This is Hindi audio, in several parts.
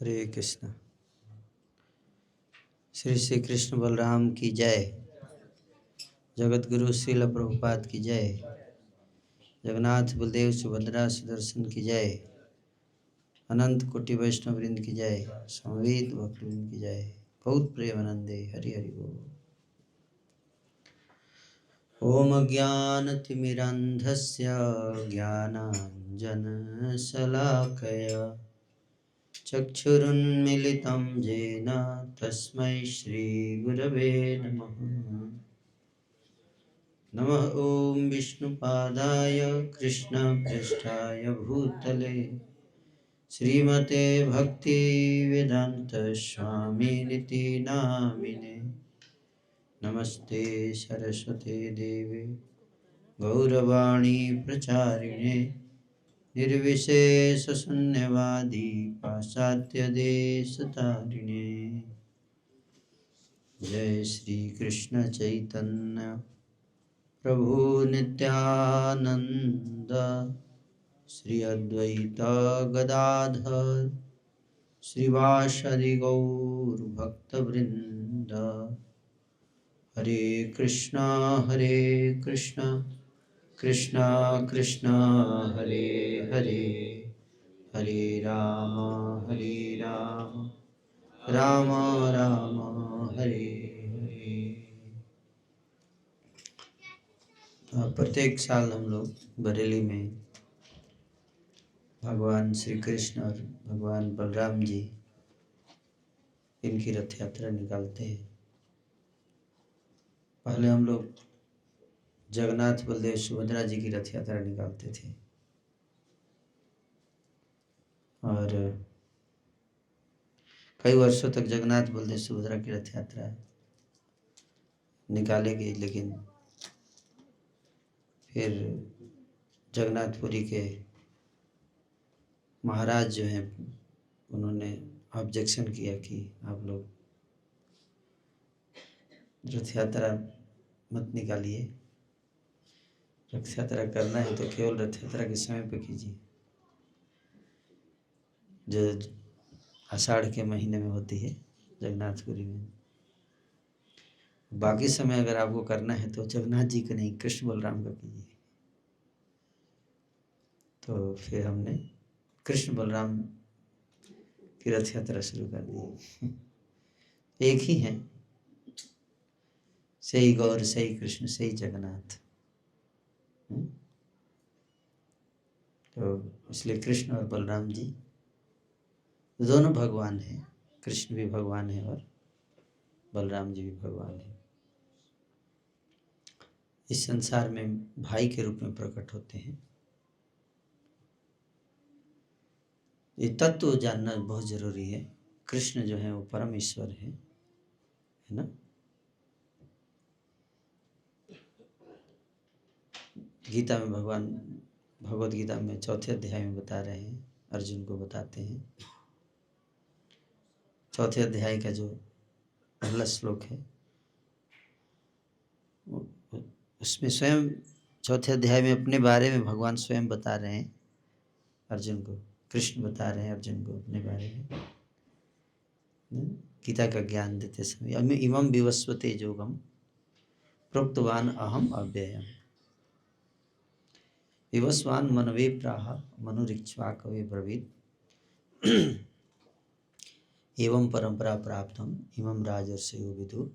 हरे कृष्ण। श्री श्री कृष्ण बलराम की जय। जगत गुरु श्रील प्रभुपाद की जय। जगन्नाथ बलदेव सुभद्रा सुदर्शन की जय। अनंत कोटि वैष्णव वृंद की जय। समवेत भक्तवृंद की जय। बहुत प्रेमानंदे हरि हरि बोल। ओम ज्ञानतिमिरान्धस्य ज्ञानाञ्जनशलाकया चक्षुरुन्मीलितं येन तस्मै श्रीगुरवे नमः। नमः ॐ विष्णुपादाय कृष्णप्रेष्ठाय भूतले श्रीमते भक्तिवेदान्तस्वामिनिति नामिने। नमस्ते सरस्वते देवे गौरवाणी प्रचारिणे निर्विशेषशून्यवादी पाश्चात्यदेशतारिणे। जय श्री कृष्ण चैतन्य प्रभु नित्यानंद श्री अद्वैत गदाधर श्रीवासदि गौर भक्तवृंद। हरे कृष्णा कृष्णा कृष्णा हरे हरे, हरे राम राम राम हरे हरे। प्रत्येक साल हम लोग बरेली में भगवान श्री कृष्ण और भगवान बलराम जी इनकी रथ यात्रा निकालते हैं। पहले हम लोग जगन्नाथ बलदेव सुभद्रा जी की रथ यात्रा निकालते थे और कई वर्षों तक जगन्नाथ बलदेव सुभद्रा की रथ यात्रा निकालेगी, लेकिन फिर जगन्नाथपुरी के महाराज जो हैं उन्होंने ऑब्जेक्शन किया कि आप लोग रथ यात्रा मत निकालिए, रथ यात्रा करना है तो केवल रथ यात्रा के समय पे कीजिए, जो आषाढ़ के महीने में होती है जगन्नाथपुरी में। बाकी समय अगर आपको करना है तो जगन्नाथ जी का नहीं, कृष्ण बलराम का कीजिए। तो फिर हमने कृष्ण बलराम की रथ यात्रा शुरू कर दी। एक ही हैं, सही गौर सही कृष्ण सही जगन्नाथ। तो इसलिए कृष्ण और बलराम जी दोनों भगवान हैं। कृष्ण भी भगवान है और बलराम जी भी भगवान है। इस संसार में भाई के रूप में प्रकट होते हैं। ये तत्व जानना बहुत जरूरी है। कृष्ण जो है वो परम ईश्वर है ना। गीता में भगवान भगवत गीता में चौथे अध्याय में बता रहे हैं, अर्जुन को बताते हैं। चौथे अध्याय का जो पहला श्लोक है उसमें स्वयं चौथे अध्याय में अपने बारे में भगवान स्वयं बता रहे हैं अर्जुन को। कृष्ण बता रहे हैं अर्जुन को अपने बारे में गीता का ज्ञान देते समय। इमं विवस्वते योगम प्रोक्तवान अहम अव्ययम विवस्वान मनवे प्राह मनुरिक्ष्वाकवे ब्रवीत एवं परंपरा प्राप्तम इमं राजर्षयो विदु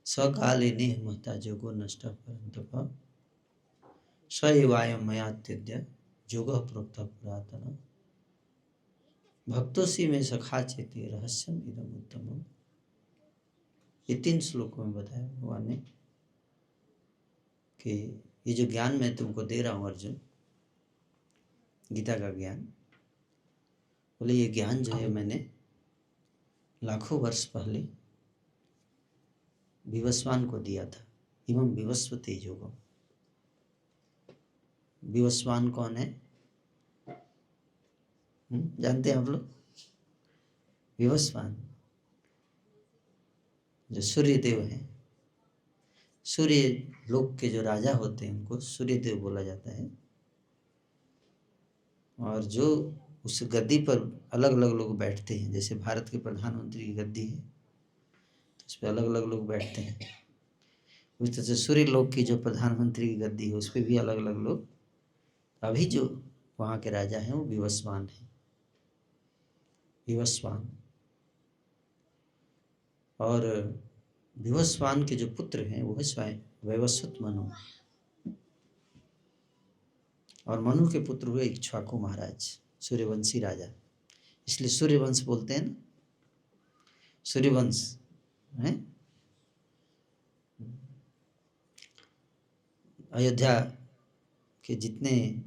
सकाले नेह महता जोगो नष्ट परंतप स एवायम मयात्यद्य योगः प्रोक्तः पुरातन भक्तोसी में सखा चेते रहस्यम इदम उत्तमम। ये 3 श्लोकों में बताया भगवान ने कि ये जो ज्ञान मैं तुमको दे रहा हूँ अर्जुन, गीता का ज्ञान, बोले ये ज्ञान जो है मैंने लाखों वर्ष पहले विवस्वान को दिया था। इमं विवस्वते योगम। विवस्वान कौन है? जानते हैं आप लोग? विवस्वान जो सूर्य देव हैं, सूर्य लोक के जो राजा होते हैं उनको सूर्य देव बोला जाता है। और जो उस गद्दी पर अलग अलग लोग बैठते हैं। जैसे भारत के प्रधानमंत्री की गद्दी है तो उस पर अलग अलग लोग बैठते हैं। उस तरह से सूर्य लोक की जो प्रधानमंत्री की गद्दी है उस पर भी अलग अलग लोग। अभी जो वहाँ के राजा हैं वो विवस्वान हैं, विवस्वान। और विवस्वान के जो पुत्र हैं वो है स्वयं वैवस्वत मनु, और मनु के पुत्र हुए इक्ष्वाकु महाराज, सूर्यवंशी राजा। इसलिए सूर्यवंश बोलते हैं ना, सूर्यवंश है। अयोध्या के जितने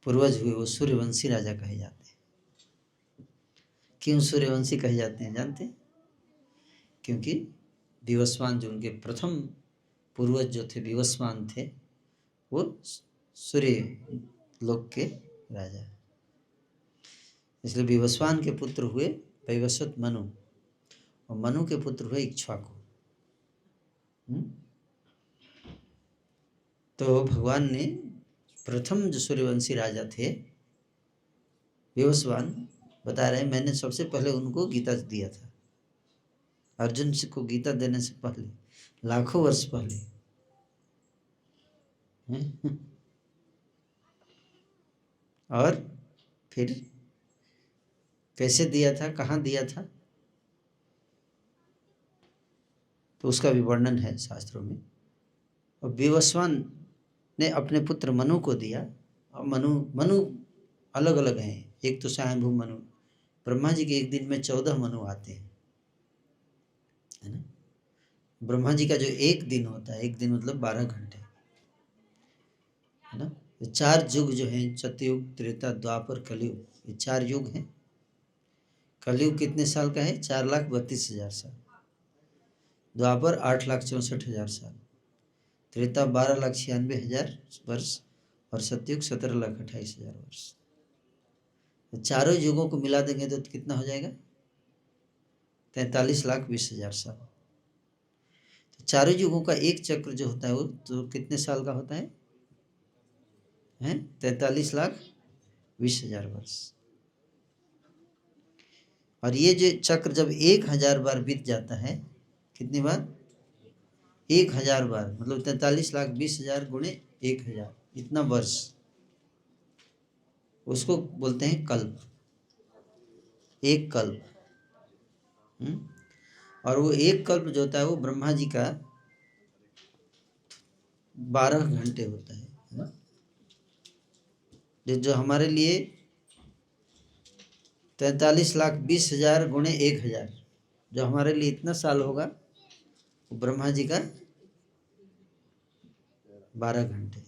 पूर्वज हुए वो सूर्यवंशी राजा कहे जाते हैं। क्यों सूर्यवंशी कहे जाते हैं जानते हैं? क्योंकि विवस्वान जो उनके प्रथम पूर्वज जो थे विवस्वान थे वो सूर्य लोक के राजा, इसलिए विवस्वान के पुत्र हुए वैवस्वत मनु, और मनु के पुत्र हुए इक्ष्वाकु। तो भगवान ने प्रथम जो सूर्यवंशी राजा थे विवस्वान, बता रहे हैं मैंने सबसे पहले उनको गीता दिया था। अर्जुन को गीता देने से पहले, लाखों वर्ष पहले। और फिर कैसे दिया था, कहाँ दिया था, तो उसका भी वर्णन है शास्त्रों में। और विवस्वान ने अपने पुत्र मनु को दिया। और मनु अलग अलग हैं। एक तो स्वयंभू मनु, ब्रह्मा जी के एक दिन में 14 मनु आते हैं, है ना। ब्रह्मा जी का जो एक दिन होता है, एक दिन मतलब 12 घंटे, है ना। ये 4 युग जो हैं, सतयुग, त्रेता, द्वापर, कलयुग, ये 4 युग हैं। कलयुग कितने साल का है? 4,32,000 साल। द्वापर 8,64,000 साल। त्रेता 12,96,000 वर्ष। और सतयुग 17,28,000 वर्ष। तो चारों युगों को मिला देंगे तो कितना हो जाएगा? 43,20,000 साल। तो चारों युगों का एक चक्र जो होता है वो तो कितने साल का होता है? 43,20,000 वर्ष। और ये जो चक्र जब 1,000 बार बीत जाता है, कितनी बार? 1,000 बार, मतलब 43,20,000 गुणे 1,000, इतना वर्ष, उसको बोलते हैं कल्प, एक कल्प। और वो एक कल्प जो होता है वो ब्रह्मा जी का 12 घंटे होता है ना। जो हमारे लिए 43,20,000 गुणे 1,000, जो हमारे लिए इतना साल होगा वो ब्रह्मा जी का 12 घंटे।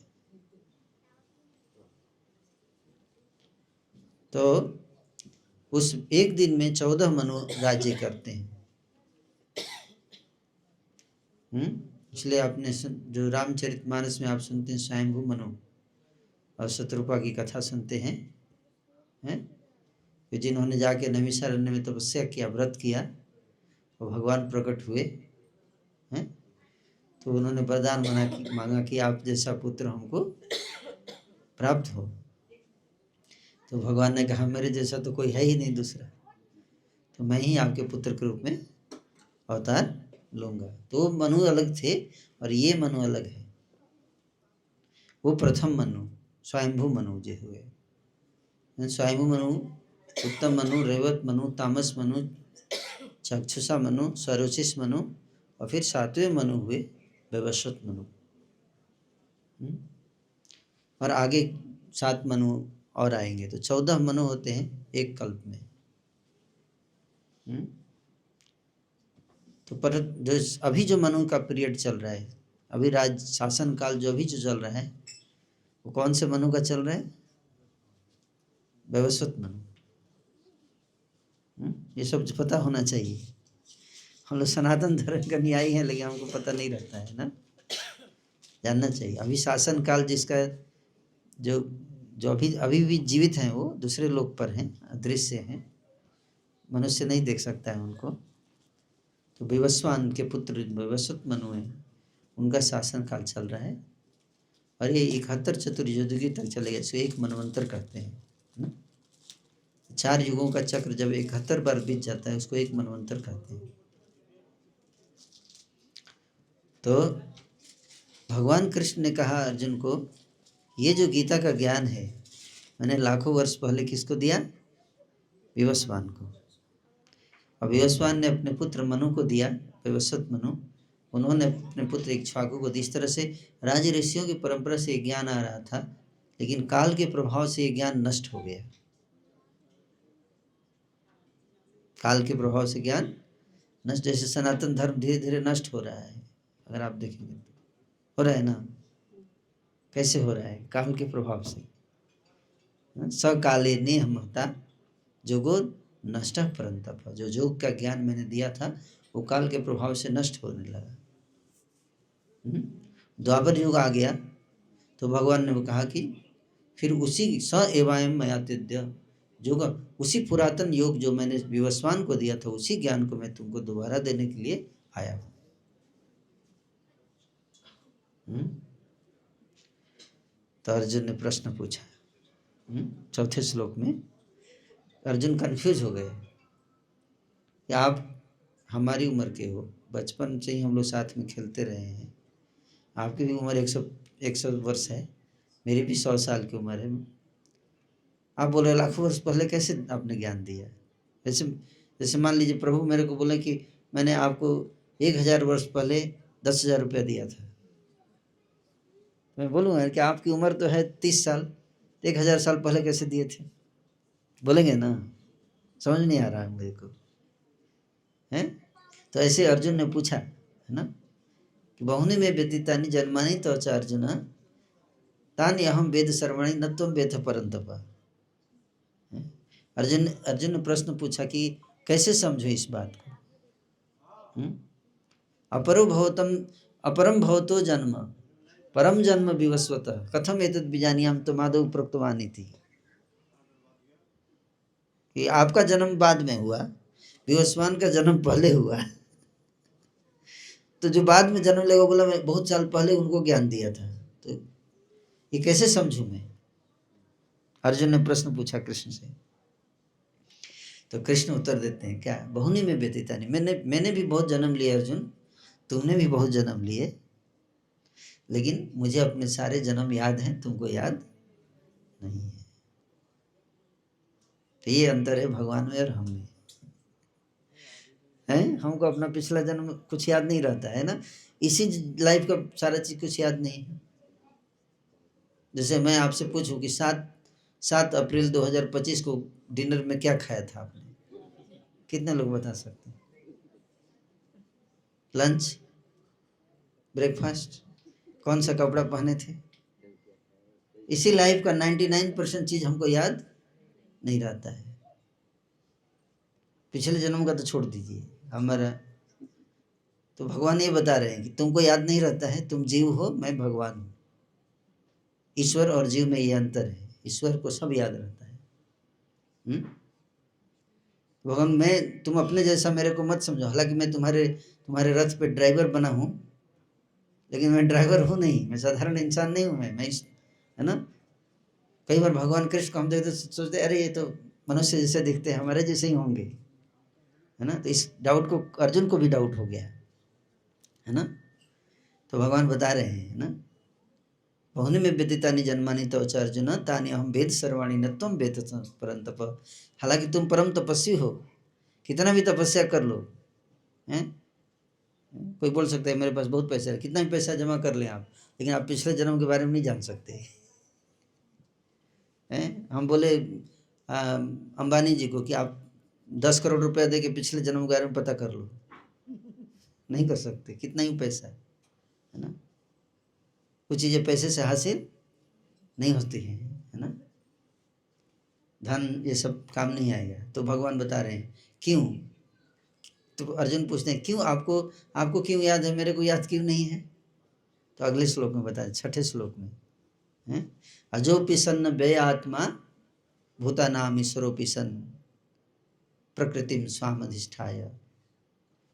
तो उस एक दिन में 14 मनु राज्य करते हैं। इसलिए आपने जो रामचरितमानस में आप सुनते हैं स्वयंभू मनु और शत्रुपा की कथा सुनते हैं, कि जिन्होंने जाके नैमिषारण्य में तपस्या किया, व्रत किया, और भगवान प्रकट हुए हैं, तो उन्होंने वरदान मांगा कि आप जैसा पुत्र हमको प्राप्त हो। तो भगवान ने कहा मेरे जैसा तो कोई है ही नहीं दूसरा, तो मैं ही आपके पुत्र के रूप में अवतार लूंगा। तो मनु अलग थे और ये मनु अलग है। वो प्रथम मनु स्वयंभू मनु जो हुए। स्वयंभू मनु, उत्तम मनु, रेवत मनु, तामस मनु, चक्षुषा मनु, सरोचिस मनु, और फिर 7वें मनु हुए वैवस्वत मनु। और आगे 7 मनु और आएंगे, तो 14 मनु होते हैं एक कल्प में। तो पर जो अभी जो मनु का पीरियड चल रहा है, अभी राज शासन काल जो अभी जो चल रहा है, वो कौन से मनु का चल रहा है? वैवस्वत मनु। ये सब पता होना चाहिए। हम लोग सनातन धर्म का न्यायी हैं, लेकिन हमको पता नहीं रहता है ना, जानना चाहिए। अभी शासन काल जिसका जो अभी भी जीवित हैं वो दूसरे लोक पर हैं, अदृश्य हैं, मनुष्य नहीं देख सकता है उनको। तो विवस्वान के पुत्र वैवस्वत मनु हैं, उनका शासन काल चल रहा है। और ये 71 चतुर्युगी तक चलेगा, इसको एक मनवंतर कहते हैं ना। 4 युगों का चक्र जब 71 बार बीत जाता है उसको एक मनवंतर कहते हैं। तो भगवान कृष्ण ने कहा अर्जुन को, ये जो गीता का ज्ञान है मैंने लाखों वर्ष पहले किसको दिया? विवस्वान को। और विवस्वान ने अपने पुत्र मनु को दिया, विवस्वत मनु। उन्होंने अपने पुत्र इक्ष्वाकु को दिया। इस तरह से राज ऋषियों की परंपरा से ज्ञान आ रहा था, लेकिन काल के प्रभाव से ये ज्ञान नष्ट हो गया। काल के प्रभाव से ज्ञान नष्ट, जैसे सनातन धर्म धीरे धीरे नष्ट हो रहा है, अगर आप देखेंगे तो हो रहा है ना। कैसे हो रहा है? काल के प्रभाव से। सकाले नेह महता जोगो नष्ट परंतप। जो योग का ज्ञान मैंने दिया था वो काल के प्रभाव से नष्ट होने लगा। द्वापर युग आ गया तो भगवान ने वो कहा कि फिर उसी स एवायम मयातिद्य योग, उसी पुरातन योग जो मैंने विवस्वान को दिया था उसी ज्ञान को मैं तुमको दोबारा देने के लिए आया हूँ। तो अर्जुन ने प्रश्न पूछा। चौथे श्लोक में अर्जुन कंफ्यूज हो गए कि आप हमारी उम्र के हो, बचपन से ही हम लोग साथ में खेलते रहे हैं, आपकी भी उम्र 100 वर्ष है, मेरी भी 100 साल की उम्र है, आप बोल रहे लाखों वर्ष पहले कैसे आपने ज्ञान दिया? जैसे जैसे मान लीजिए प्रभु मेरे को बोले कि मैंने आपको 1000 वर्ष पहले 10,000 रुपया दिया था, मैं बोलूँगा कि आपकी उम्र तो है 30 साल, 1000 साल पहले कैसे दिए थे? बोलेंगे ना? समझ नहीं आ रहा है मेरे को, है? तो ऐसे अर्जुन ने पूछा, है ना, कि बहुनि में व्यतीतानि जन्मानि तो च अर्जुन तानि अहम वेद सर्वाणि न त्वं वेद परंतप। अर्जुन ने प्रश्न पूछा कि कैसे समझो इस बात को? अपरम भवतो जन्म परम जन्म विवस्वत कथम एतद् विजानीयाम तमादौ प्रोक्तवानी थी, कि आपका जन्म बाद में हुआ, विवस्वान का जन्म पहले हुआ, तो जो बाद में जन्म लेगा बोला मैं बहुत साल पहले उनको ज्ञान दिया था, तो ये कैसे समझूं मैं? अर्जुन ने प्रश्न पूछा कृष्ण से। तो कृष्ण उत्तर देते हैं, क्या बहुनी में व्यतीतानि, मैंने भी बहुत जन्म लिए अर्जुन, तुमने भी बहुत जन्म लिए, लेकिन मुझे अपने सारे जन्म याद हैं, तुमको याद नहीं है। तो ये अंतर है भगवान में और हम में, है? हमको अपना पिछला जन्म कुछ याद नहीं रहता है ना, इसी लाइफ का सारा चीज कुछ याद नहीं है। जैसे मैं आपसे पूछूं कि 7 अप्रैल 2025 को डिनर में क्या खाया था आपने, कितने लोग बता सकते हैं? लंच, ब्रेकफास्ट, कौन सा कपड़ा पहने थे? इसी लाइफ का 99% चीज हमको याद नहीं रहता है। पिछले जन्म का तो छोड़ दीजिए हमारा। तो भगवान ये बता रहे हैं कि तुमको याद नहीं रहता है, तुम जीव हो, मैं भगवान हूँ। ईश्वर और जीव में ये अंतर है, ईश्वर को सब याद रहता है। भगवान तुम अपने जैसा मेरे को मत समझो, हालांकि मैं तुम्हारे रथ पे ड्राइवर बना हूँ, लेकिन मैं ड्राइवर हूँ नहीं, मैं साधारण इंसान नहीं हूँ, मैं है ना। कई बार भगवान कृष्ण को हम देखते सोचते अरे ये तो मनुष्य जैसे दिखते हैं, हमारे जैसे ही होंगे, है ना। तो इस डाउट को अर्जुन को भी डाउट हो गया, है ना। तो भगवान बता रहे हैं ना, बहुनि में व्यतीतानि जन्मानि तव च अर्जुन तानि अहम वेद सर्वाणि न त्वं वेद परंतप। हालांकि तुम परम तपस्वी हो, कितना भी तपस्या कर लो, हैं? कोई बोल सकता है मेरे पास बहुत पैसा है, कितना भी पैसा जमा कर लें आप, लेकिन आप पिछले जन्म के बारे में नहीं जान सकते, हैं? हम बोले अंबानी जी को कि आप 10 करोड़ रुपया दे के पिछले जन्म के बारे में पता कर लो, नहीं कर सकते, कितना ही पैसा है ना। कुछ चीज़ें पैसे से हासिल नहीं होती हैं, है ना। धन ये सब काम नहीं आएगा। तो भगवान बता रहे हैं क्यों। तो अर्जुन पूछते हैं क्यों, आपको क्यों याद है, मेरे को याद क्यों नहीं है? तो अगले श्लोक में बताया, 6ठे श्लोक में है, अजोपि सन्न व्यय आत्मा भूतानाम ईश्वरोपि सन् प्रकृतिम स्वामधिष्ठाय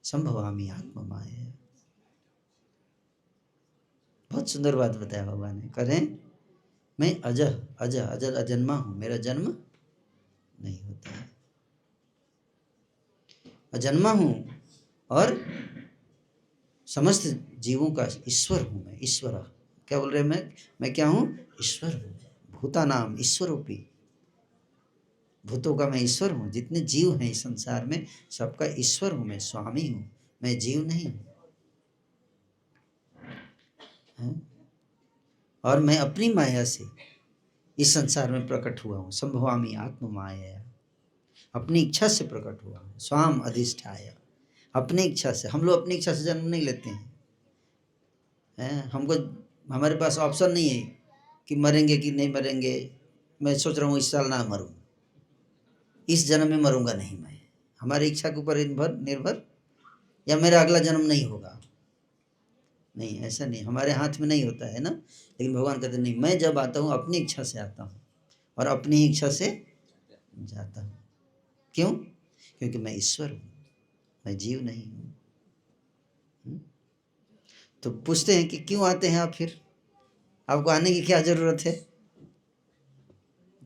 संभवामि आत्ममाया। बहुत सुंदर बात बताया भगवान ने, करें मैं अजन्मा हूँ, मेरा जन्म नहीं होता है। अजन्मा हूँ और समस्त जीवों का ईश्वर हूँ मैं, ईश्वर। क्या बोल रहे हैं? मैं क्या हूँ? ईश्वर हूँ। भूतानाम ईश्वरोपि, भूतों का मैं ईश्वर हूँ। जितने जीव हैं इस संसार में सबका ईश्वर हूँ मैं, स्वामी हूँ मैं, जीव नहीं हूँ। और मैं अपनी माया से इस संसार में प्रकट हुआ हूँ। संभवामि आत्म माया, अपनी इच्छा से प्रकट हुआ हूँ। स्वाम अधिष्ठाय, अपनी इच्छा से। हम लोग अपनी इच्छा से जन्म नहीं लेते हैं, हमको, हमारे पास ऑप्शन नहीं है कि मरेंगे कि नहीं मरेंगे। मैं सोच रहा हूँ इस साल ना मरूँ, इस जन्म में मरूंगा नहीं मैं, हमारी इच्छा के ऊपर निर्भर, या मेरा अगला जन्म नहीं होगा। नहीं, ऐसा नहीं, हमारे हाथ में नहीं होता है ना। लेकिन भगवान कहते नहीं, मैं जब आता हूँ अपनी इच्छा से आता हूँ और अपनी ही इच्छा से जाता हूँ। क्यों? क्योंकि मैं ईश्वर हूँ, मैं जीव नहीं हूँ। तो पूछते हैं कि क्यों आते हैं आप? फिर आपको आने की क्या जरूरत है?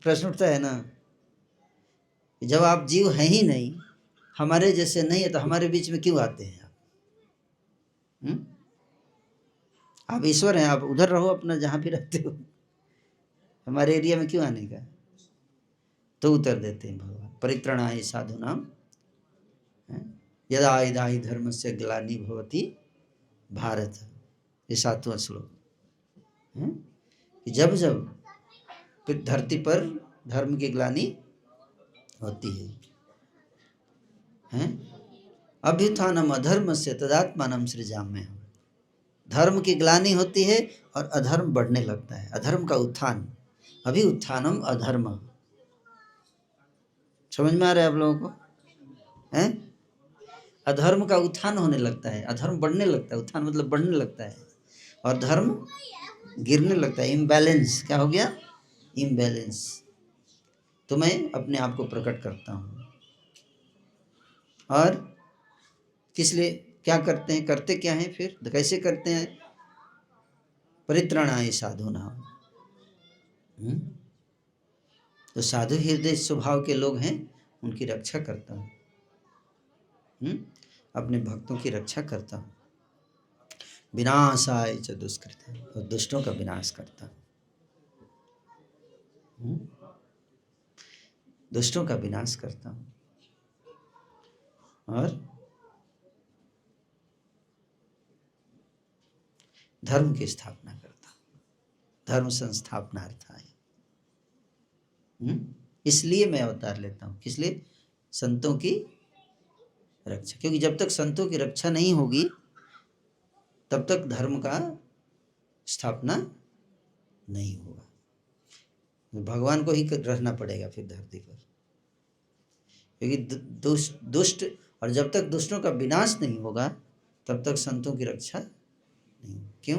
प्रश्न उठता है ना। जब आप जीव हैं ही नहीं, हमारे जैसे नहीं है, तो हमारे बीच में क्यों आते हैं आप? आप ईश्वर हैं, आप उधर रहो अपना जहाँ भी रहते हो, हमारे एरिया में क्यों आने का? तो उत्तर देते हैं भगवान, परित्रणाय साधूनाम यदा यदा हि धर्मस्य ग्लानि भवति भारत। ये 7वां श्लोक। जब जब धरती पर धर्म की ग्लानि होती है, अभ्युत्थानम अधर्मस्य तदात्मानं सृजाम्यहम्। धर्म की ग्लानि होती है और अधर्म बढ़ने लगता है, अधर्म का उत्थान। अभी उत्थानम अधर्म, समझ में आ रहा है आप लोगों को? हैं? अधर्म का उत्थान होने लगता है, अधर्म बढ़ने लगता है। उत्थान मतलब बढ़ने लगता है और धर्म गिरने लगता है। इम्बैलेंस, क्या हो गया? इम्बैलेंस। तो मैं अपने आप को प्रकट करता हूँ। और किस लिए क्या करते हैं? करते क्या हैं फिर? कैसे करते हैं? परित्रणाय साधूनाम। तो साधु हृदय स्वभाव के लोग हैं, उनकी रक्षा करता हूँ। अपने भक्तों की रक्षा करता हूँ। विनाशाय च दुष्कृत, और दुष्टों का विनाश करता हूँ। दुष्टों का विनाश करता हूँ और धर्म की स्थापना करता हूँ। धर्म संस्थापनार्थाय। इसलिए मैं अवतार लेता हूँ। किस लिए? संतों की रक्षा। क्योंकि जब तक संतों की रक्षा नहीं होगी तब तक धर्म का स्थापना नहीं होगा। भगवान को ही रहना पड़ेगा फिर धरती पर, क्योंकि दुष्ट, और जब तक दुष्टों का विनाश नहीं होगा तब तक संतों की रक्षा नहीं। क्यों?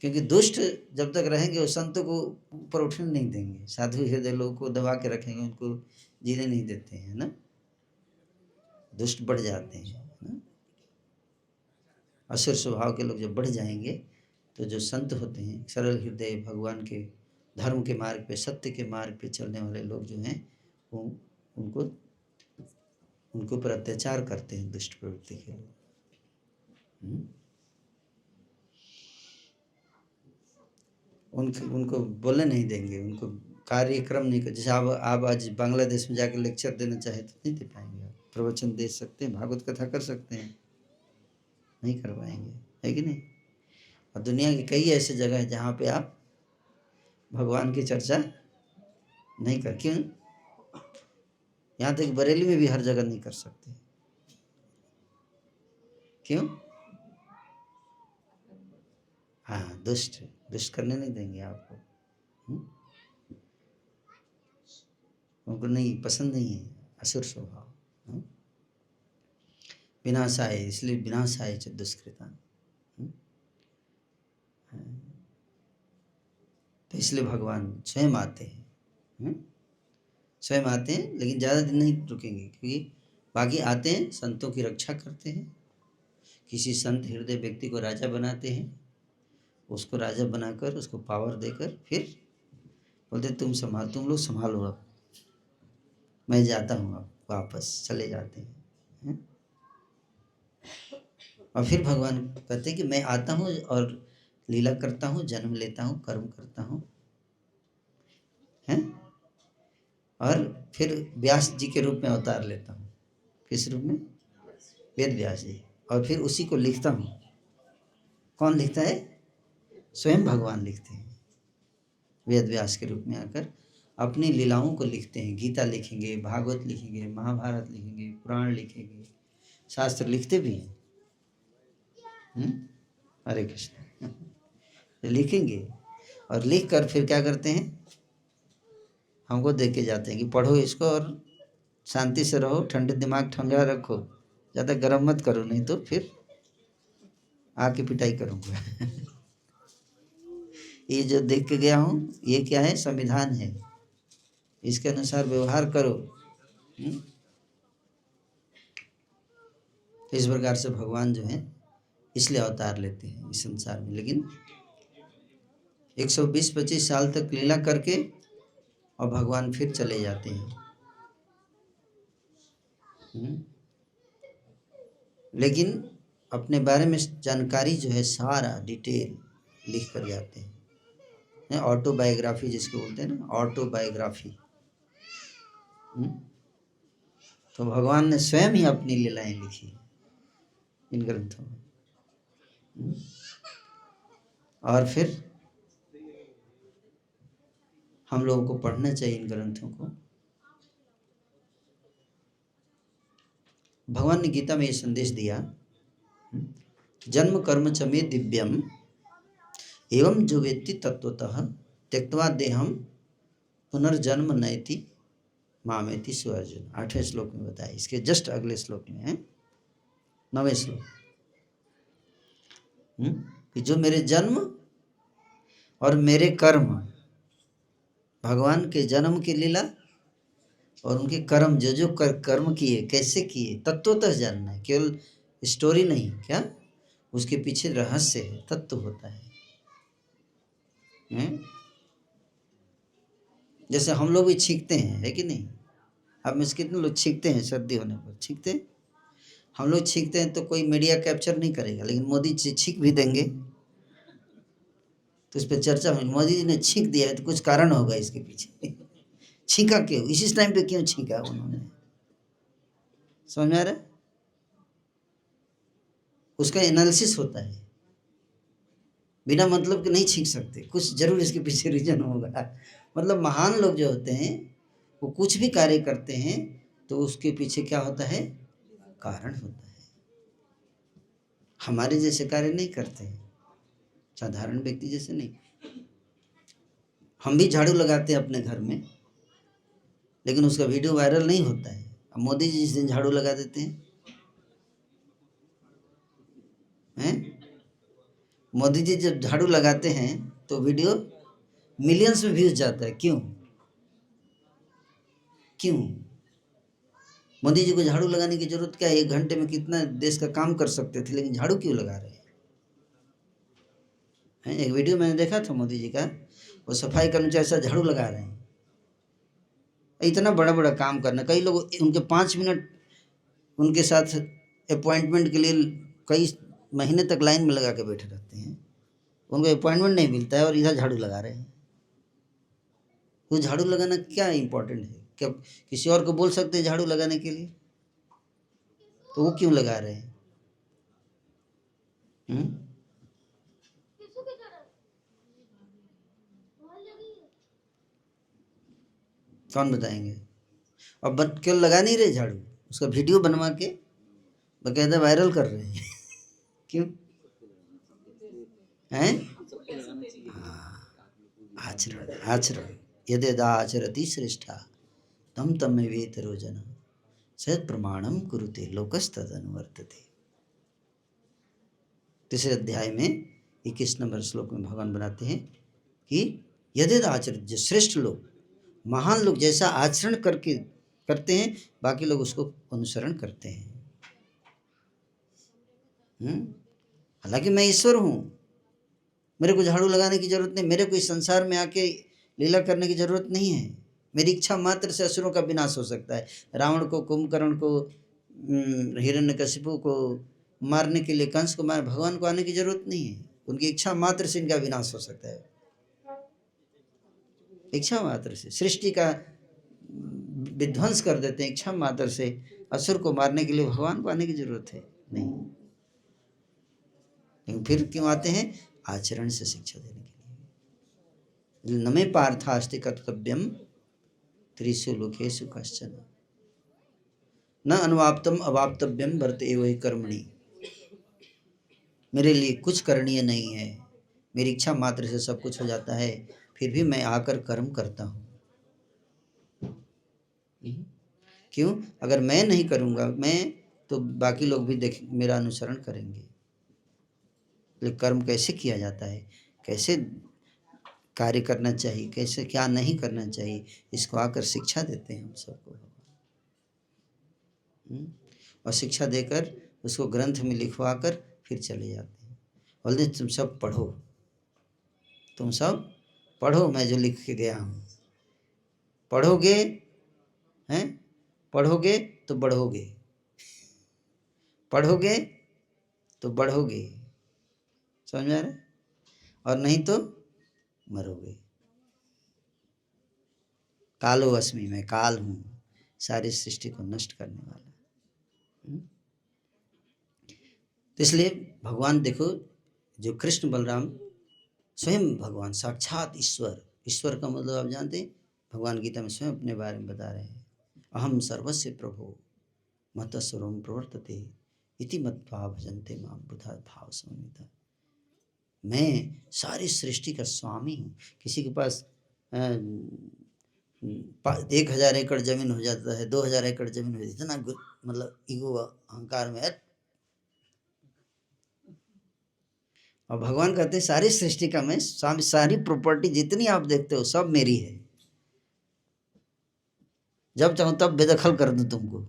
क्योंकि दुष्ट जब तक रहेंगे वो संतों को ऊपर उठने नहीं देंगे, साधु हृदय लोगों को दबा के रखेंगे, उनको जीने नहीं देते हैं ना। दुष्ट बढ़ जाते हैं ना। असुर स्वभाव के लोग जब बढ़ जाएंगे तो जो संत होते हैं, सरल हृदय, भगवान के धर्म के मार्ग पे, सत्य के मार्ग पे चलने वाले लोग जो हैं, वो उनको पर अत्याचार करते हैं दुष्ट प्रवृत्ति के लोग। उनको बोलने नहीं देंगे, उनको कार्यक्रम नहीं कर। जैसे आप आज बांग्लादेश में जाकर लेक्चर देना चाहे तो नहीं दे पाएंगे। आप प्रवचन दे सकते हैं, भागवत कथा कर सकते हैं, नहीं कर पाएंगे, है कि नहीं? और दुनिया की कई ऐसे जगह है जहाँ पे आप भगवान की चर्चा नहीं कर। क्यों? यहाँ तक बरेली में भी हर जगह नहीं कर सकते। क्यों? हाँ, दुष्ट करने नहीं देंगे आपको। उनको नहीं, पसंद नहीं है असुर स्वभाव। विनाशाय, इसलिए विनाशाय च दुष्कृता। तो इसलिए भगवान स्वयं आते हैं। स्वयं आते हैं, लेकिन ज़्यादा दिन नहीं रुकेंगे, क्योंकि बाकी आते हैं, संतों की रक्षा करते हैं। किसी संत हृदय व्यक्ति को राजा बनाते हैं, उसको राजा बनाकर उसको पावर देकर फिर बोलते तुम लोग संभालो अब, मैं जाता हूँ, अब वापस चले जाते हैं। और फिर भगवान कहते हैं कि मैं आता हूँ और लीला करता हूँ, जन्म लेता हूँ, कर्म करता हूँ, हैं, और फिर व्यास जी के रूप में अवतार लेता हूँ। किस रूप में? वेद व्यास जी। और फिर उसी को लिखता हूँ। कौन लिखता है? स्वयं भगवान लिखते हैं, वेद व्यास के रूप में आकर अपनी लीलाओं को लिखते हैं। गीता लिखेंगे, भागवत लिखेंगे, महाभारत लिखेंगे, पुराण लिखेंगे, शास्त्र लिखते भी हैं। हरे कृष्ण। लिखेंगे और लिख कर फिर क्या करते हैं? हमको दे के जाते हैं कि पढ़ो इसको और शांति से रहो, ठंडे दिमाग ठंडा रखो, ज़्यादा गर्म मत करो, नहीं तो फिर आके पिटाई करूँगा। ये जो देख के गया हूँ, ये क्या है? संविधान है, इसके अनुसार व्यवहार करो। तो इस प्रकार से भगवान जो है इसलिए अवतार लेते हैं इस संसार में। लेकिन 120-25 साल तक लीला करके और भगवान फिर चले जाते हैं। लेकिन अपने बारे में जानकारी जो है सारा डिटेल लिख कर जाते हैं। ऑटोबायोग्राफी जिसको बोलते हैं ना, ऑटोबायोग्राफी। तो भगवान ने स्वयं ही अपनी लीलाएं लिखी इन ग्रंथों में। और फिर हम लोगों को पढ़ना चाहिए इन ग्रंथों को। भगवान ने गीता में ये संदेश दिया, जन्म कर्म च मे दिव्यम एवं जो वेत्ति तत्वतः त्यक्त्वा देहम पुनर्जन्म नयति मामेति सुअर्जुन। 8वें श्लोक में बताया। इसके जस्ट अगले श्लोक में है 9वें श्लोक, कि जो मेरे जन्म और मेरे कर्म, भगवान के जन्म की लीला और उनके कर्म, जो जो कर्म किए, कैसे किए, तत्वतः जानना है। केवल स्टोरी नहीं, क्या उसके पीछे रहस्य है, तत्व होता है। जैसे हम लोग भी छींकते हैं, है कि नहीं? अब में कितने लोग छींकते हैं? सर्दी होने पर छींकते हैं। हम लोग छींकते हैं तो कोई मीडिया कैप्चर नहीं करेगा, लेकिन मोदी जी छींक भी देंगे तो इस पर चर्चा होगी। मोदी जी ने छींक दिया है तो कुछ कारण होगा इसके पीछे। छींका क्यों? इसी टाइम पे क्यों छींका उन्होंने? समझ में आ रहा है? उसका एनालिसिस होता है। बिना मतलब के नहीं छींक सकते, कुछ जरूर इसके पीछे रीजन होगा। मतलब महान लोग जो होते हैं वो कुछ भी कार्य करते हैं तो उसके पीछे क्या होता है? कारण होता है। हमारे जैसे कार्य नहीं करते हैं, साधारण व्यक्ति जैसे नहीं। हम भी झाड़ू लगाते हैं अपने घर में, लेकिन उसका वीडियो वायरल नहीं होता है। अब मोदी जी जिस दिन झाड़ू लगा देते हैं, मोदी जी जब झाड़ू लगाते हैं तो वीडियो मिलियंस में व्यूज जाता है। क्यों? क्यों? मोदी जी को झाड़ू लगाने की जरूरत क्या है? 1 घंटे में कितना देश का काम कर सकते थे, लेकिन झाड़ू क्यों लगा रहे हैं? एक वीडियो मैंने देखा था मोदी जी का, वो सफाई कर्मचारी ऐसा झाड़ू लगा रहे हैं। इतना बड़ा बड़ा काम करना, कई लोग उनके 5 मिनट उनके साथ अपॉइंटमेंट के लिए कई महीने तक लाइन में लगा के बैठे रहते हैं, उनको अपॉइंटमेंट नहीं मिलता है और इधर झाड़ू लगा रहे हैं। वो झाड़ू लगाना क्या इम्पोर्टेंट है? क्या किसी और को बोल सकते हैं झाड़ू लगाने के लिए? तो वो क्यों लगा रहे हैं? कौन बताएंगे? अब क्यों लगा नहीं रहे झाड़ू? उसका वीडियो बनवा के बकायदा वायरल कर रहे हैं। क्यों? हैं? आचरण, आचरण। यदेदा आचरति श्रेष्ठा तम तमेवेतरो जन सद प्रमाणम कुरुते लोकस्तदनुवर्तते। 3 अध्याय में 21 नंबर श्लोक में भगवान बनाते हैं कि यदेदा आचरित, जो श्रेष्ठ लोग, महान लोग जैसा आचरण करके करते हैं, बाकी लोग उसको अनुसरण करते हैं। हालांकि मैं ईश्वर हूँ, मेरे को झाड़ू लगाने की जरूरत नहीं, मेरे को इस संसार में आके लीला करने की जरूरत नहीं है। मेरी इच्छा मात्र से असुरों का विनाश हो सकता है। रावण को, कुंभकर्ण को, हिरण्यकशिपु को मारने के लिए, कंस को मार, भगवान को आने की जरूरत नहीं है। उनकी इच्छा मात्र से इनका विनाश हो सकता है। इच्छा मात्र से सृष्टि का विध्वंस कर देते हैं इच्छा मात्र से। असुर को मारने के लिए भगवान को आने की जरूरत है नहीं। लेकिन फिर क्यों आते हैं? आचरण से शिक्षा देने के लिए। नमे पार्थास्ति कर्तव्यम त्रिषु लोकेषु कश्चन न अनुवाप्तम अवाप्तव्यम वर्त एव हि कर्मणि। मेरे लिए कुछ करणीय नहीं है, मेरी इच्छा मात्र से सब कुछ हो जाता है, फिर भी मैं आकर कर्म करता हूँ। क्यों? अगर मैं नहीं करूँगा मैं, तो बाकी लोग भी देख मेरा अनुसरण करेंगे। लेकिन कर्म कैसे किया जाता है, कैसे कार्य करना चाहिए, कैसे क्या नहीं करना चाहिए, इसको आकर शिक्षा देते हैं हम सबको। और शिक्षा देकर उसको ग्रंथ में लिखवा कर फिर चले जाते हैं। बोलते तुम सब पढ़ो, तुम सब पढ़ो, मैं जो लिख के गया हूँ। पढ़ोगे हैं, पढ़ोगे तो बढ़ोगे, पढ़ोगे तो बढ़ोगे, समझ में आ रहा है? और नहीं तो मरोगे। कालो अस्मि, मैं काल हूँ, सारी सृष्टि को नष्ट करने वाला। तो इसलिए भगवान देखो, जो कृष्ण बलराम स्वयं भगवान साक्षात ईश्वर, ईश्वर का मतलब आप जानते हैं, भगवान गीता में स्वयं अपने बारे में बता रहे हैं। अहम सर्वस्य प्रभो मत सर्वम प्रवर्तते इति मत्वा भजन्ते माम बुधा भाव समन्विता। मैं सारी सृष्टि का स्वामी हूँ। किसी के पास 1000 एकड़ जमीन हो जाता है, 2000 एकड़ जमीन हो जाती है, इतना मतलब ईगो अहंकार में है। और भगवान कहते हैं सारी सृष्टि का मैं स्वामी, सारी प्रॉपर्टी जितनी आप देखते हो सब मेरी है। जब चाहूँ तब बेदखल कर दूँ तुमको,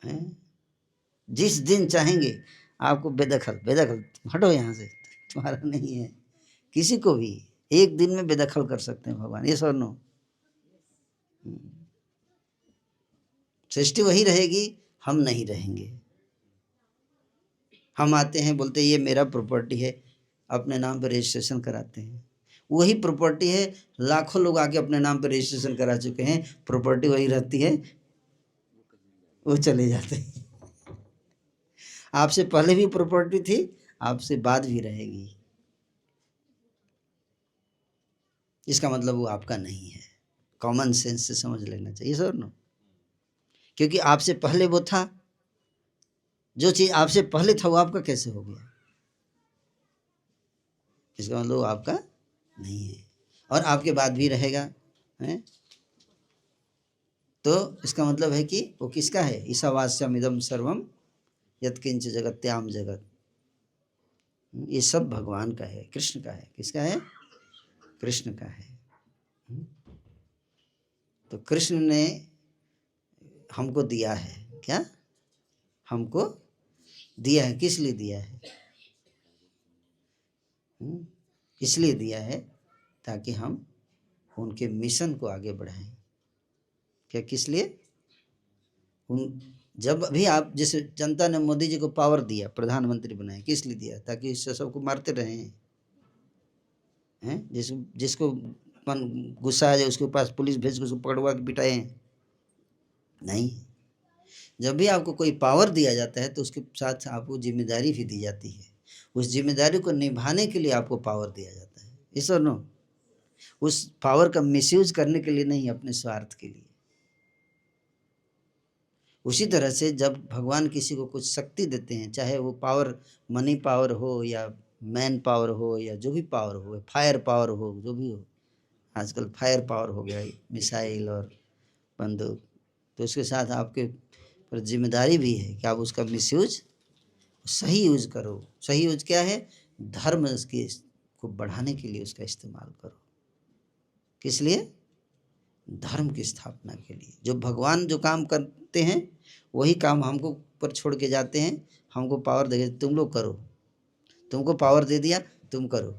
हैं? जिस दिन चाहेंगे आपको बेदखल, बेदखल हटो यहाँ से, तुम्हारा नहीं है। किसी को भी एक दिन में बेदखल कर सकते हैं भगवान, ये और नो। सृष्टि वही रहेगी, हम नहीं रहेंगे। हम आते हैं, बोलते ये मेरा प्रॉपर्टी है, अपने नाम पर रजिस्ट्रेशन कराते हैं। वही प्रॉपर्टी है, लाखों लोग आके अपने नाम पर रजिस्ट्रेशन करा चुके हैं, प्रॉपर्टी वही रहती है, वो चले जाते हैं। आपसे पहले भी प्रॉपर्टी थी, आपसे बाद भी रहेगी। इसका मतलब वो आपका नहीं है। कॉमन सेंस से समझ लेना चाहिए सर नो। क्योंकि आपसे पहले वो था, जो चीज आपसे पहले था वो आपका कैसे हो गया? इसका मतलब वो आपका नहीं है और आपके बाद भी रहेगा, है? तो इसका मतलब है कि वो किसका है? ईशावास्यम इदम सर्वम यत्किंच जगत्याम जगत। ये सब भगवान का है, कृष्ण का है। किसका है? कृष्ण का है। तो कृष्ण ने हमको दिया है, क्या हमको दिया है? किस लिए दिया है? इसलिए दिया है ताकि हम उनके मिशन को आगे बढ़ाएं। क्या किस लिए? जब अभी आप, जैसे जनता ने मोदी जी को पावर दिया, प्रधानमंत्री बनाए, किस लिए दिया? ताकि इससे सबको मारते रहे हैं। जिसको गुस्सा आ जाए उसके पास पुलिस भेज के उसको पकड़वा के बिठाए? नहीं। जब भी आपको कोई पावर दिया जाता है तो उसके साथ आपको जिम्मेदारी भी दी जाती है। उस जिम्मेदारी को निभाने के लिए आपको पावर दिया जाता है, इस और नो। उस पावर का मिसयूज करने के लिए नहीं, अपने स्वार्थ के लिए। उसी तरह से जब भगवान किसी को कुछ शक्ति देते हैं, चाहे वो पावर मनी पावर हो या मैन पावर हो या जो भी पावर हो, फायर पावर हो, जो भी हो, आजकल फायर पावर हो गया, मिसाइल और बंदूक, तो उसके साथ आपके पर जिम्मेदारी भी है कि आप उसका मिसयूज सही यूज करो। सही यूज क्या है? धर्म उसकी को बढ़ाने के लिए उसका इस्तेमाल करो। किस लिए? धर्म की स्थापना के लिए। जो भगवान जो काम करते हैं वही काम हमको पर छोड़ के जाते हैं। हमको पावर दे, तुम लोग करो, तुमको पावर दे दिया, तुम करो।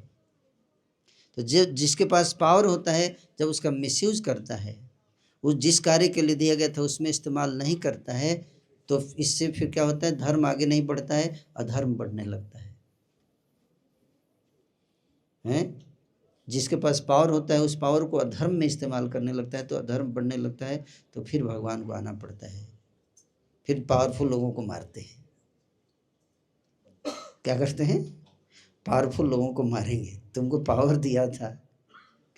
तो जो जिसके पास पावर होता है, जब उसका मिसयूज करता है, उस जिस कार्य के लिए दिया गया था उसमें इस्तेमाल नहीं करता है, तो इससे फिर क्या होता है, धर्म आगे नहीं बढ़ता है, अधर्म बढ़ने लगता है। जिसके पास पावर होता है उस पावर को अधर्म में इस्तेमाल करने लगता है, तो अधर्म बढ़ने लगता है, तो फिर भगवान को आना पड़ता है, फिर पावरफुल लोगों को मारते हैं। क्या करते हैं? पावरफुल लोगों को मारेंगे। तुमको पावर दिया था,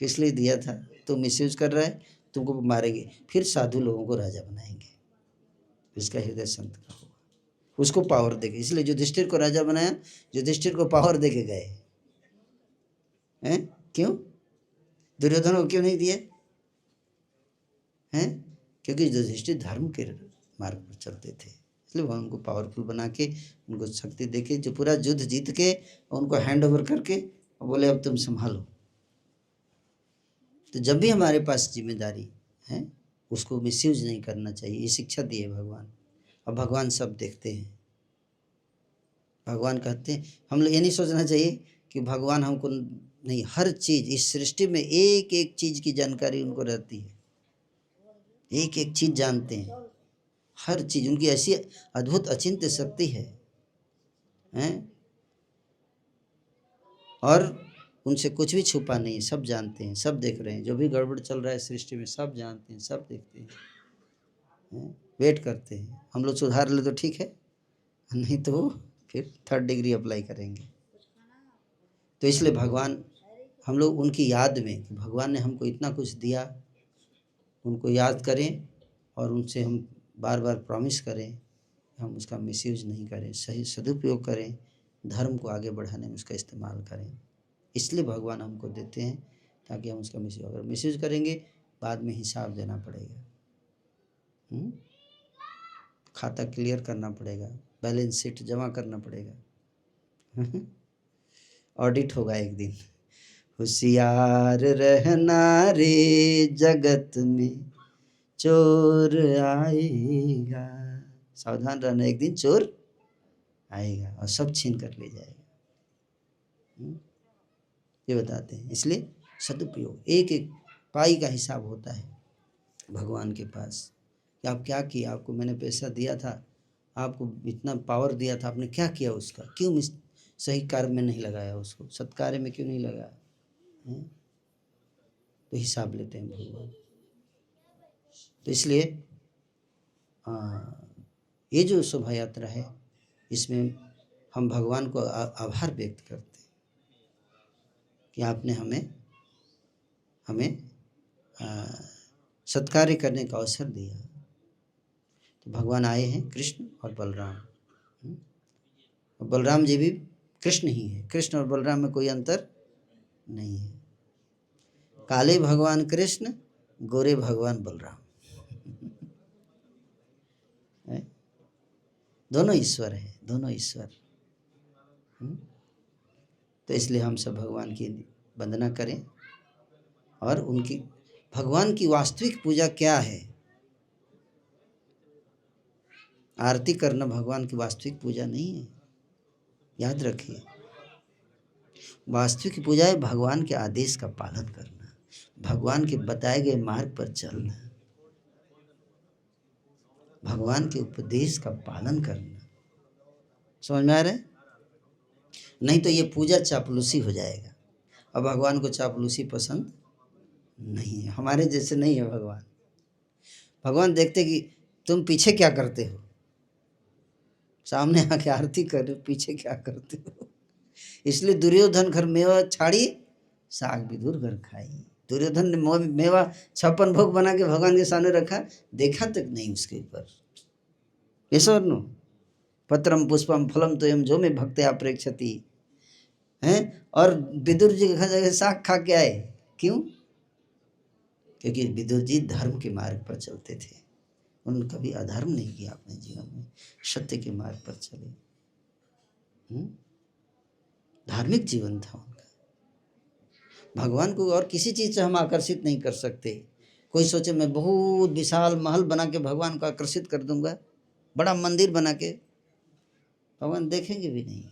किस लिए दिया था? तुम मिसयूज कर रहा है, तुमको मारेंगे। फिर साधु लोगों को राजा बनाएंगे। इसका हृदय संत का होगा, उसको पावर देके। इसलिए युधिष्ठिर को राजा बनाया, युधिष्ठिर को पावर देके गए हैं। क्यों? दुर्योधन को क्यों नहीं दिए हैं? क्योंकि युधिष्ठिर धर्म के मार्ग पर चलते थे, इसलिए वह उनको पावरफुल बना के, उनको शक्ति देके, जो पूरा युद्ध जीत के उनको हैंड ओवर करके बोले अब तुम संभालो। तो जब भी हमारे पास जिम्मेदारी है, उसको मिसयूज नहीं करना चाहिए। ये शिक्षा दी है भगवान। और भगवान सब देखते हैं। भगवान कहते हैं, हम लोग ये नहीं सोचना चाहिए कि भगवान हमको नहीं, हर चीज़ इस सृष्टि में एक एक चीज़ की जानकारी उनको रहती है, एक एक चीज़ जानते हैं, हर चीज़। उनकी ऐसी अद्भुत अचिंत्य शक्ति है, और उनसे कुछ भी छुपा नहीं है, सब जानते हैं, सब देख रहे हैं। जो भी गड़बड़ चल रहा है सृष्टि में, सब जानते हैं, सब देखते हैं, वेट करते हैं। हम लोग सुधार ले तो ठीक है, नहीं तो फिर 3rd डिग्री अप्लाई करेंगे। तो इसलिए भगवान, हम लोग उनकी याद में, कि भगवान ने हमको इतना कुछ दिया, उनको याद करें और उनसे हम बार बार प्रॉमिस करें, हम उसका मिसयूज नहीं करें, सही सदुपयोग करें, धर्म को आगे बढ़ाने में उसका इस्तेमाल करें। इसलिए भगवान हमको देते हैं, ताकि हम उसका मिसयूज, अगर मिसयूज करेंगे बाद में हिसाब देना पड़ेगा, खाता क्लियर करना पड़ेगा, बैलेंस शीट जमा करना पड़ेगा, ऑडिट होगा एक दिन। होशियार रहना रे जगत में चोर आएगा, सावधान रहना, एक दिन चोर आएगा और सब छीन कर ले जाएगा। ये बताते हैं। इसलिए सदुपयोग, एक एक पाई का हिसाब होता है भगवान के पास, कि आप क्या किया, आपको मैंने पैसा दिया था, आपको इतना पावर दिया था, आपने क्या किया उसका, क्यों सही कार्य में नहीं लगाया, उसको सत्कार्य में क्यों नहीं लगाया, तो हिसाब लेते हैं भगवान। तो इसलिए ये जो शोभा यात्रा है, इसमें हम भगवान को आभार व्यक्त करते हैं कि आपने हमें सत्कार्य करने का अवसर दिया। तो भगवान आए हैं, कृष्ण और बलराम। बलराम जी भी कृष्ण ही है, कृष्ण और बलराम में कोई अंतर नहीं है। काले भगवान कृष्ण, गोरे भगवान बलराम, दोनों ईश्वर है, दोनों ईश्वर। तो इसलिए हम सब भगवान की वंदना करें, और उनकी, भगवान की वास्तविक पूजा क्या है? आरती करना भगवान की वास्तविक पूजा नहीं है, याद रखिए। वास्तविक पूजा है भगवान के आदेश का पालन करना, भगवान के बताए गए मार्ग पर चलना, भगवान के उपदेश का पालन करना। समझ में आ रहा है? नहीं तो ये पूजा चापलूसी हो जाएगा, और भगवान को चापलूसी पसंद नहीं है। हमारे जैसे नहीं है भगवान। भगवान देखते कि तुम पीछे क्या करते हो, सामने आके आरती कर रहे हो, पीछे क्या करते हो। इसलिए दुर्योधन घर मेवा छाड़ी, साग विदुर घर खाई। दुर्योधन ने मेवा 56 भोग बना के भगवान के सामने रखा, देखा तक नहीं उसके ऊपर। ऐसा नो पत्रम पुष्पम फलम तोयम जो में भक्त्या प्रेक्षति हैं। और विदुर जी के जगह साग खा के आए, क्यों? क्योंकि विदुर जी धर्म के मार्ग पर चलते थे, उन्होंने कभी अधर्म नहीं किया अपने जीवन में, सत्य के मार्ग पर चले। धार्मिक जीवन था उनका। भगवान को और किसी चीज से हम आकर्षित नहीं कर सकते। कोई सोचे मैं बहुत विशाल महल बना के भगवान को आकर्षित कर दूंगा, बड़ा मंदिर बना के, भगवान देखेंगे भी नहीं।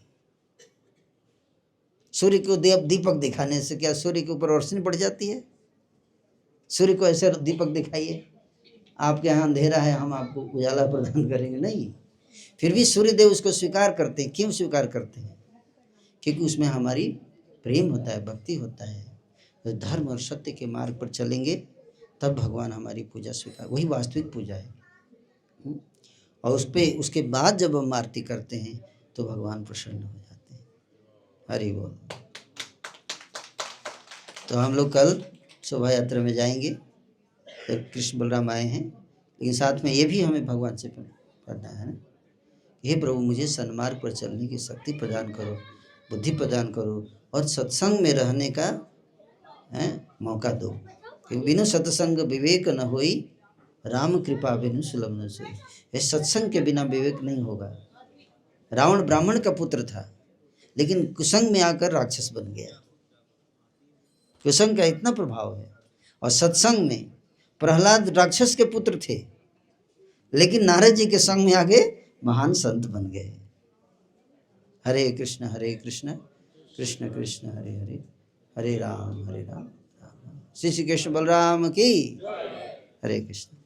सूर्य को दीपक दिखाने से क्या सूर्य के ऊपर रोशनी पड़ जाती है? सूर्य को ऐसे दीपक दिखाइए, आपके यहाँ अंधेरा है, हम आपको उजाला प्रदान करेंगे, नहीं। फिर भी सूर्यदेव उसको स्वीकार करते हैं। क्यों स्वीकार करते हैं? क्योंकि उसमें हमारी प्रेम होता है, भक्ति होता है। तो धर्म और सत्य के मार्ग पर चलेंगे तब भगवान हमारी पूजा स्वीकार, वही वास्तविक पूजा है। और उस पे उसके बाद जब हम आरती करते हैं तो भगवान प्रसन्न हो जाते हैं। हरि बोल। तो हम लोग कल शोभा यात्रा में जाएंगे, तो कृष्ण बलराम आए हैं, लेकिन साथ में ये भी हमें भगवान से करना है ना, हे प्रभु मुझे सन्मार्ग पर चलने की शक्ति प्रदान करो, बुद्धि प्रदान करो, और सत्संग में रहने का मौका दो। क्योंकि बिनु सत्संग विवेक न होई, राम कृपा बिनु सुलभ न सोई। ये सत्संग के बिना विवेक नहीं होगा। रावण ब्राह्मण का पुत्र था, लेकिन कुसंग में आकर राक्षस बन गया। कुसंग का इतना प्रभाव है। और सत्संग में प्रहलाद राक्षस के पुत्र थे, लेकिन नारद जी के संग में आगे महान संत बन गए। हरे कृष्ण कृष्ण कृष्ण हरे हरे, हरे राम राम राम। श्री कृष्ण बलराम की हरे कृष्ण।